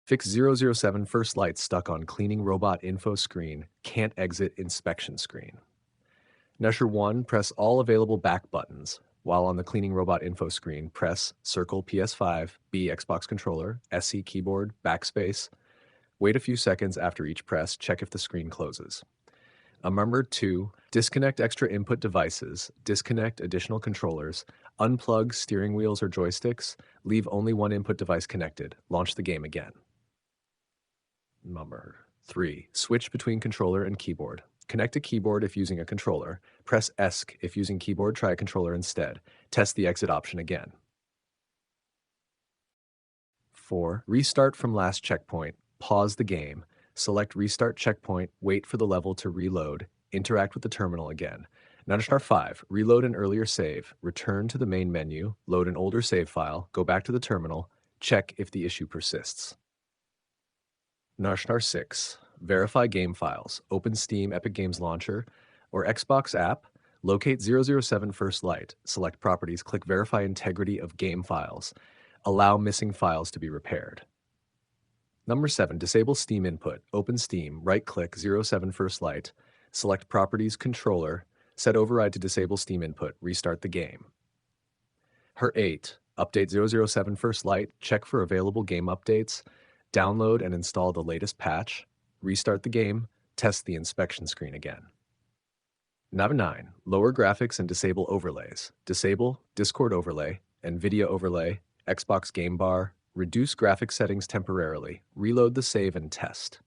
Fix 007 first light stuck on cleaning robot info screen, can't exit inspection screen. Nusher 1, press all available back buttons. While on the cleaning robot info screen, press circle PS5, B Xbox controller, SC keyboard, backspace. Wait a few seconds after each press, check if the screen closes. Number 2, disconnect extra input devices, disconnect additional controllers, unplug steering wheels or joysticks, leave only one input device connected, launch the game again. Number 3, switch between controller and keyboard. Connect a keyboard if using a controller. Press ESC if using keyboard, try a controller instead. Test the exit option again. 4, restart from last checkpoint. Pause the game. Select restart checkpoint, wait for the level to reload, interact with the terminal again. Nudge 5, reload an earlier save, return to the main menu, load an older save file, go back to the terminal, check if the issue persists. Nudge 6, verify game files, open Steam Epic Games Launcher or Xbox app, locate 007 First Light, select properties, click verify integrity of game files, allow missing files to be repaired. Number 7, disable Steam input. Open Steam, right-click 07 First Light, select Properties Controller, set override to disable Steam input, restart the game. 8, update 007 First Light, check for available game updates, download and install the latest patch, restart the game, test the inspection screen again. Number 9, lower graphics and disable overlays. Disable Discord overlay, NVIDIA overlay, Xbox Game Bar, reduce graphic settings temporarily, reload the save and test.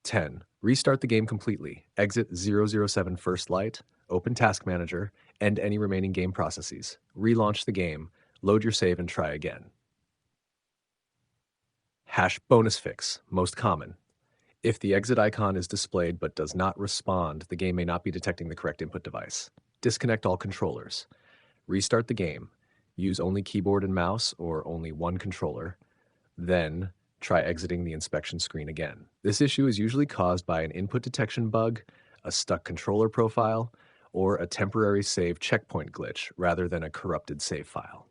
10. Restart the game completely, exit 007 First Light, open Task Manager, end any remaining game processes, relaunch the game, load your save and try again. Bonus fix, most common. If the exit icon is displayed but does not respond, the game may not be detecting the correct input device. Disconnect all controllers. Restart the game. Use only keyboard and mouse or only one controller. Then try exiting the inspection screen again. This issue is usually caused by an input detection bug, a stuck controller profile, or a temporary save checkpoint glitch rather than a corrupted save file.